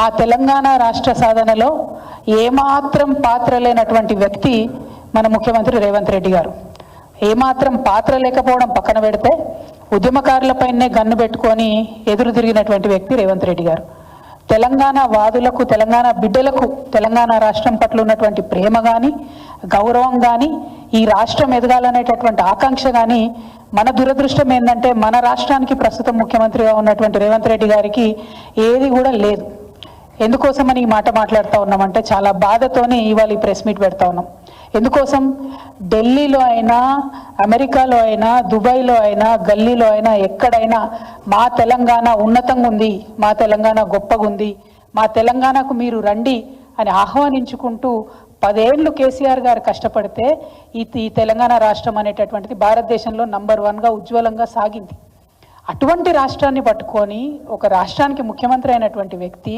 ఆ తెలంగాణ రాష్ట్ర సాధనలో ఏమాత్రం పాత్ర లేనటువంటి వ్యక్తి మన ముఖ్యమంత్రి రేవంత్ రెడ్డి గారు. ఏమాత్రం పాత్ర లేకపోవడం పక్కన పెడితే ఉద్యమకారులపైనే గన్ను పెట్టుకొని ఎదురు తిరిగినటువంటి వ్యక్తి రేవంత్ రెడ్డి గారు. తెలంగాణ వాదులకు, తెలంగాణ బిడ్డలకు తెలంగాణ రాష్ట్రం పట్ల ఉన్నటువంటి ప్రేమ కానీ, గౌరవం కానీ, ఈ రాష్ట్రం ఎదగాలనేటటువంటి ఆకాంక్ష కానీ, మన దురదృష్టం ఏంటంటే మన రాష్ట్రానికి ప్రస్తుతం ముఖ్యమంత్రిగా ఉన్నటువంటి రేవంత్ రెడ్డి గారికి ఏది కూడా లేదు. ఎందుకోసమని ఈ మాట మాట్లాడుతూ ఉన్నామంటే చాలా బాధతోనే ఇవాళ ఈ ప్రెస్ మీట్ పెడతా ఉన్నాం. ఎందుకోసం? ఢిల్లీలో అయినా, అమెరికాలో అయినా, దుబాయ్లో అయినా, గల్లీలో అయినా, ఎక్కడైనా మా తెలంగాణ ఉన్నతంగా ఉంది, మా తెలంగాణ గొప్పగా ఉంది, మా తెలంగాణకు మీరు రండి అని ఆహ్వానించుకుంటూ 10 ఏళ్ళు కేసీఆర్ గారు కష్టపడితే ఈ తెలంగాణ రాష్ట్రం అనేటటువంటిది భారతదేశంలో నంబర్ 1గా ఉజ్వలంగా సాగింది. అటువంటి రాష్ట్రాన్ని పట్టుకొని ఒక రాష్ట్రానికి ముఖ్యమంత్రి అయినటువంటి వ్యక్తి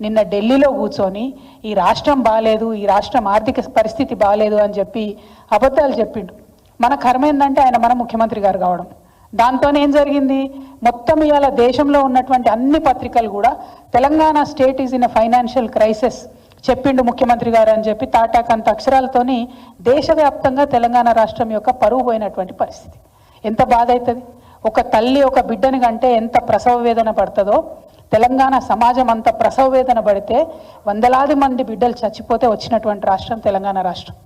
నిన్న ఢిల్లీలో కూర్చొని ఈ రాష్ట్రం బాగాలేదు, ఈ రాష్ట్రం ఆర్థిక పరిస్థితి బాగాలేదు అని చెప్పి అబద్ధాలు చెప్పిండు. మన కర్మ ఏంటంటే ఆయన మన ముఖ్యమంత్రి గారు కావడం. దాంతోనే ఏం జరిగింది? మొత్తం ఇవాళ దేశంలో ఉన్నటువంటి అన్ని పత్రికలు కూడా Telangana state is in a financial crisis చెప్పిండు ముఖ్యమంత్రి గారు అని చెప్పి తాటాకంత అక్షరాలతోని దేశవ్యాప్తంగా తెలంగాణ రాష్ట్రం యొక్క పరువు పోయినటువంటి పరిస్థితి. ఎంత బాధ అవుతుంది? ఒక తల్లి ఒక బిడ్డని కంటే ఎంత ప్రసవ వేదన పడుతుందో తెలంగాణ సమాజం అంత ప్రసవ వేదన పడితే వందలాది మంది బిడ్డలు చచ్చిపోతే వచ్చినటువంటి రాష్ట్రం తెలంగాణ రాష్ట్రం.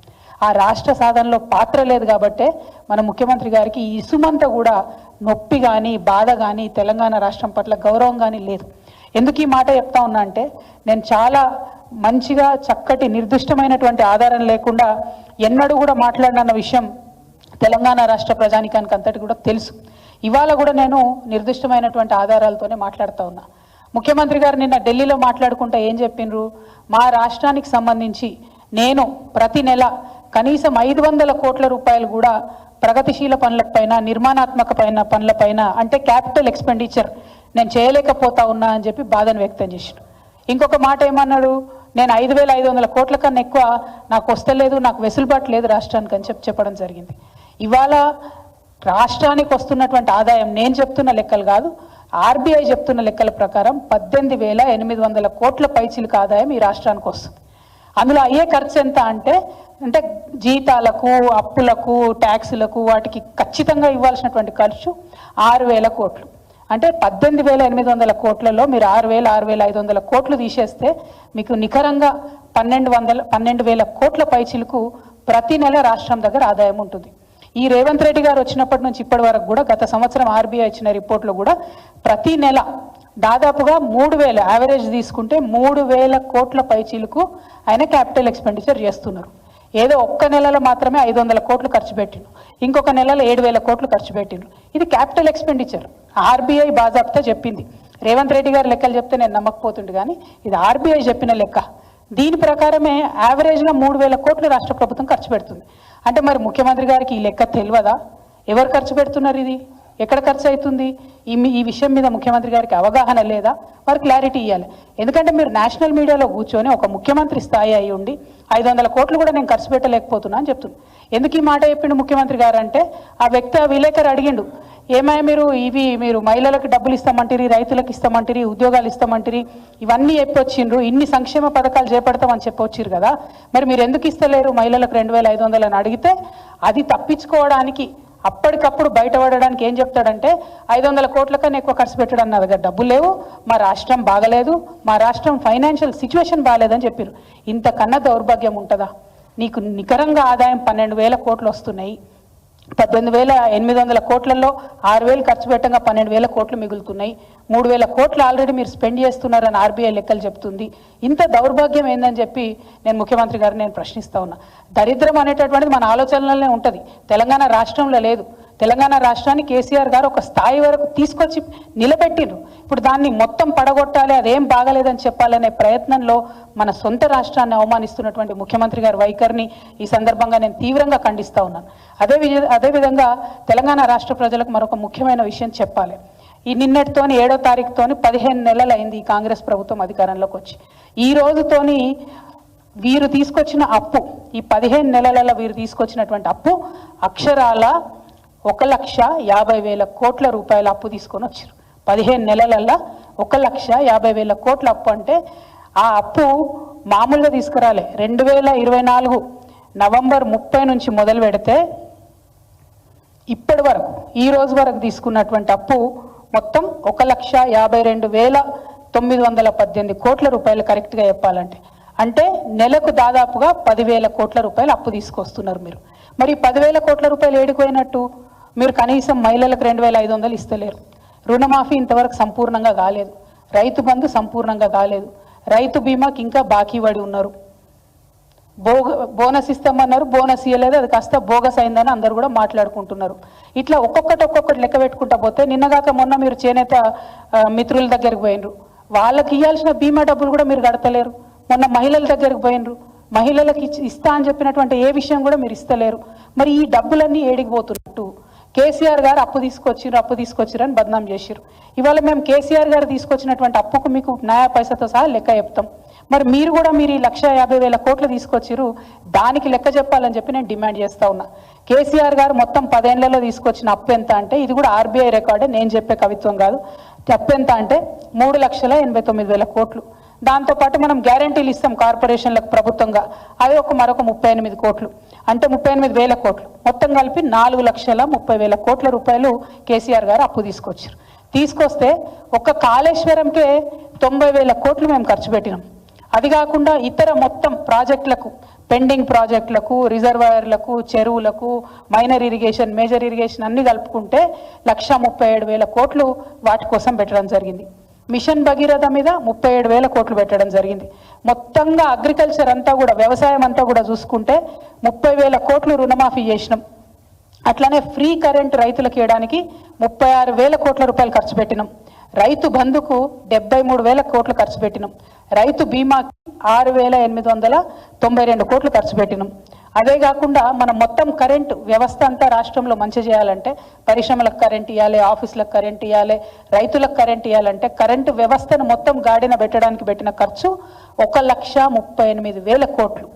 ఆ రాష్ట్ర సాధనలో పాత్ర లేదు కాబట్టే మన ముఖ్యమంత్రి గారికి ఈ ఇసుమంతా కూడా నొప్పి కానీ, బాధ కానీ, తెలంగాణ రాష్ట్రం పట్ల గౌరవం కానీ లేదు. ఎందుకు ఈ మాట చెప్తా ఉన్నా అంటే నేను చాలా మంచిగా చక్కటి నిర్దిష్టమైనటువంటి ఆధారం లేకుండా ఎన్నడూ కూడా మాట్లాడిన విషయం తెలంగాణ రాష్ట్ర ప్రజానికానికి అంతటి కూడా తెలుసు. ఇవాళ కూడా నేను నిర్దిష్టమైనటువంటి ఆధారాలతోనే మాట్లాడుతూ ఉన్నా. ముఖ్యమంత్రి గారు నిన్న ఢిల్లీలో మాట్లాడుకుంటా ఏం చెప్పినరు? మా రాష్ట్రానికి సంబంధించి నేను ప్రతి నెల కనీసం 500 కోట్ల రూపాయలు కూడా ప్రగతిశీల పనులపైన, నిర్మాణాత్మక పనులపైన అంటే క్యాపిటల్ ఎక్స్పెండిచర్ నేను చేయలేకపోతా ఉన్నా అని చెప్పి బాధను వ్యక్తం చేశాడు. ఇంకొక మాట ఏమన్నాడు? నేను 5,500 కోట్ల కన్నా ఎక్కువ నాకు వస్తలేదు, నాకు వెసులుబాటు లేదు రాష్ట్రానికి అని చెప్పడం జరిగింది. ఇవాళ రాష్ట్రానికి వస్తున్నటువంటి ఆదాయం నేను చెప్తున్న లెక్కలు కాదు, ఆర్బీఐ చెప్తున్న లెక్కల ప్రకారం 18,800 కోట్ల పైచిలకు ఆదాయం ఈ రాష్ట్రానికి వస్తుంది. అందులో అయ్యే ఖర్చు ఎంత అంటే జీతాలకు, అప్పులకు, ట్యాక్సులకు, వాటికి ఖచ్చితంగా ఇవ్వాల్సినటువంటి ఖర్చు 6,000 కోట్లు. అంటే 18,800 కోట్లలో మీరు 6,500 కోట్లు తీసేస్తే మీకు నికరంగా 12,000 కోట్ల పైచిలకు ప్రతి నెల రాష్ట్రం దగ్గర ఆదాయం ఉంటుంది. ఈ రేవంత్ రెడ్డి గారు వచ్చినప్పటి నుంచి ఇప్పటి వరకు కూడా గత సంవత్సరం ఆర్బీఐ ఇచ్చిన రిపోర్ట్లో కూడా ప్రతి నెల దాదాపుగా 3,000 యావరేజ్ తీసుకుంటే 3,000 కోట్ల పైచీలకు ఆయన క్యాపిటల్ ఎక్స్పెండిచర్ చేస్తున్నారు. ఏదో ఒక్క నెలలో మాత్రమే 500 కోట్లు ఖర్చు పెట్టిండ్రు, ఇంకొక నెలలో 7,000 కోట్లు ఖర్చు పెట్టిండ్రు. ఇది క్యాపిటల్ ఎక్స్పెండిచర్. ఆర్బీఐ బాజాబ్తా చెప్పింది. రేవంత్ రెడ్డి గారు లెక్కలు చెప్తే నేను నమ్మకపోతుండే, కానీ ఇది ఆర్బీఐ చెప్పిన లెక్క. దీని ప్రకారమే యావరేజ్గా 3,000 కోట్లు రాష్ట్ర ప్రభుత్వం ఖర్చు పెడుతుంది. అంటే మరి ముఖ్యమంత్రి గారికి ఈ లెక్క తెలియదా? ఎవరు ఖర్చు పెడుతున్నారు? ఇది ఎక్కడ ఖర్చు అవుతుంది? ఈ విషయం మీద ముఖ్యమంత్రి గారికి అవగాహన లేదా? వారు క్లారిటీ ఇవ్వాలి. ఎందుకంటే మీరు నేషనల్ మీడియాలో కూర్చొని ఒక ముఖ్యమంత్రి స్థాయి అయి ఉండి 500 కోట్లు కూడా నేను ఖర్చు పెట్టలేకపోతున్నా అని చెప్తున్నాను. ఎందుకు ఈ మాట చెప్పిండు ముఖ్యమంత్రి గారు అంటే ఆ వ్యక్తి, ఆ విలేకరు అడిగిండు, ఏమైనా మీరు మహిళలకు డబ్బులు ఇస్తామంటారు, రైతులకు ఇస్తామంటారు, ఉద్యోగాలు ఇస్తామంటారు, ఇవన్నీ చెప్పొచ్చిండ్రు, ఇన్ని సంక్షేమ పథకాలు చేపడతామని చెప్పొచ్చిరు కదా, మరి మీరు ఎందుకు ఇస్తలేరు మహిళలకు 2,500 అని అడిగితే అది తప్పించుకోవడానికి అప్పటికప్పుడు బయటపడడానికి ఏం చెప్తాడంటే 500 కోట్ల కన్నా ఎక్కువ ఖర్చు పెట్టడం నా దగ్గర డబ్బులు లేవు, మా రాష్ట్రం బాగలేదు, మా రాష్ట్రం ఫైనాన్షియల్ సిచ్యువేషన్ బాగాలేదని చెప్పారు. ఇంతకన్నా దౌర్భాగ్యం ఉంటుందా? నీకు నికరంగా ఆదాయం 12,000 కోట్లు వస్తున్నాయి, 18,800 కోట్లలో 6,000 ఖర్చు పెట్టంగా 12,000 కోట్లు మిగులుతున్నాయి, 3,000 కోట్లు ఆల్రెడీ మీరు స్పెండ్ చేస్తున్నారని ఆర్బీఐ లెక్కలు చెప్తుంది. ఇంత దౌర్భాగ్యం ఏందని చెప్పి నేను ముఖ్యమంత్రి గారిని నేను ప్రశ్నిస్తా ఉన్నా. దరిద్రం అనేటటువంటిది మన ఆలోచనలోనే ఉంటుంది, తెలంగాణ రాష్ట్రంలో లేదు. తెలంగాణ రాష్ట్రాన్ని కేసీఆర్ గారు ఒక స్థాయి వరకు తీసుకొచ్చి నిలబెట్టిండ్రు. ఇప్పుడు దాన్ని మొత్తం పడగొట్టాలి, అదేం బాగలేదని చెప్పాలనే ప్రయత్నంలో మన సొంత రాష్ట్రాన్ని అవమానిస్తున్నటువంటి ముఖ్యమంత్రి గారి వైఖరిని ఈ సందర్భంగా నేను తీవ్రంగా ఖండిస్తూ ఉన్నాను. అదేవిధంగా తెలంగాణ రాష్ట్ర ప్రజలకు మరొక ముఖ్యమైన విషయం చెప్పాలి. ఈ నిన్నటితోని 7వ తారీఖుతోని 15 నెలలు అయింది ఈ కాంగ్రెస్ ప్రభుత్వం అధికారంలోకి వచ్చి. ఈ రోజుతోని వీరు తీసుకొచ్చిన అప్పు, ఈ 15 నెలలలో వీరు తీసుకొచ్చినటువంటి అప్పు అక్షరాల 1,50,000 కోట్ల రూపాయల అప్పు తీసుకొని వచ్చారు. 15 నెలలల్లో 1,50,000 కోట్ల అప్పు అంటే ఆ అప్పు మామూలుగా తీసుకురాలే. 2024 నవంబర్ 30 నుంచి మొదలు పెడితే ఇప్పటి వరకు ఈ రోజు వరకు తీసుకున్నటువంటి అప్పు మొత్తం 1,52,918 కోట్ల రూపాయలు కరెక్ట్గా చెప్పాలంటే. అంటే నెలకు దాదాపుగా 10,000 కోట్ల రూపాయలు అప్పు తీసుకొస్తున్నారు మీరు. మరి 10,000 కోట్ల రూపాయలు ఏడిపోయినట్టు? మీరు కనీసం మహిళలకు 2,500 ఇస్తలేరు. రుణమాఫీ ఇంతవరకు సంపూర్ణంగా కాలేదు. రైతు బంధు సంపూర్ణంగా కాలేదు. రైతు బీమాకి ఇంకా బాకీ పడి ఉన్నారు. బోనస్ ఇస్తామన్నారు, బోనస్ ఇవ్వలేదు, అది కాస్త బోగస్ అయిందని అందరూ కూడా మాట్లాడుకుంటున్నారు. ఇట్లా ఒక్కొక్కటి లెక్క పెట్టుకుంటా పోతే నిన్నగాక మొన్న మీరు చేనేత మిత్రుల దగ్గరికి పోయినరు, వాళ్ళకి ఇవ్వాల్సిన బీమా డబ్బులు కూడా మీరు కడతలేరు. మొన్న మహిళల దగ్గరికి పోయినరు, మహిళలకు ఇస్తా అని చెప్పినటువంటి ఏ విషయం కూడా మీరు ఇస్తలేరు. మరి ఈ డబ్బులన్నీ ఏడికి పోతున్నట్టు? కేసీఆర్ గారు అప్పు తీసుకొచ్చిరు అని బదనాం చేసిరు. ఇవాళ మేము కేసీఆర్ గారు తీసుకొచ్చినటువంటి అప్పుకు మీకు న్యాయ పైసతో సహా లెక్క చెప్తాం. మరి మీరు కూడా మీరు ఈ 1,50,000 కోట్లు తీసుకొచ్చిరు, దానికి లెక్క చెప్పాలని చెప్పి నేను డిమాండ్ చేస్తా ఉన్నా. కేసీఆర్ గారు మొత్తం 10 ఏళ్లలో తీసుకొచ్చిన అప్పు ఎంత అంటే, ఇది కూడా ఆర్బీఐ రికార్డే, నేను చెప్పే కవిత్వం కాదు. అప్పు ఎంత అంటే 3,89,000 కోట్లు. దాంతోపాటు మనం గ్యారంటీలు ఇస్తాం కార్పొరేషన్లకు ప్రభుత్వంగా, అది మరొక 38 కోట్లు, అంటే 38,000 కోట్లు. మొత్తం కలిపి 4,30,000 కోట్ల రూపాయలు కేసీఆర్ గారు అప్పు తీసుకొస్తే ఒక్క కాళేశ్వరంకే 90,000 కోట్లు మేము ఖర్చు పెట్టినాం. అది కాకుండా ఇతర మొత్తం ప్రాజెక్టులకు, పెండింగ్ ప్రాజెక్టులకు, రిజర్వాయర్లకు, చెరువులకు, మైనర్ ఇరిగేషన్, మేజర్ ఇరిగేషన్ అన్ని కలుపుకుంటే 1,37,000 కోట్లు వాటి కోసం పెట్టడం జరిగింది. మిషన్ భగీరథ మీద 37,000 కోట్లు పెట్టడం జరిగింది. మొత్తంగా అగ్రికల్చర్ అంతా కూడా, వ్యవసాయం అంతా కూడా చూసుకుంటే 30,000 కోట్లు రుణమాఫీ చేసినాం. అట్లానే ఫ్రీ కరెంట్ రైతులకు ఇవ్వడానికి 36,000 కోట్ల రూపాయలు ఖర్చు పెట్టినాం. రైతు బంధుకు 73,000 కోట్లు ఖర్చు పెట్టినాం. రైతు బీమాకి 6,892 కోట్లు ఖర్చు పెట్టినాం. అదే కాకుండా మనం మొత్తం కరెంటు వ్యవస్థ అంతా రాష్ట్రంలో మంచి చేయాలంటే, పరిశ్రమలకు కరెంట్ ఇవ్వాలి, ఆఫీసులకు కరెంట్ ఇవ్వాలి, రైతులకు కరెంట్ ఇవ్వాలంటే కరెంటు వ్యవస్థను మొత్తం గాడిన పెట్టడానికి పెట్టిన ఖర్చు 1,38,000 కోట్లు.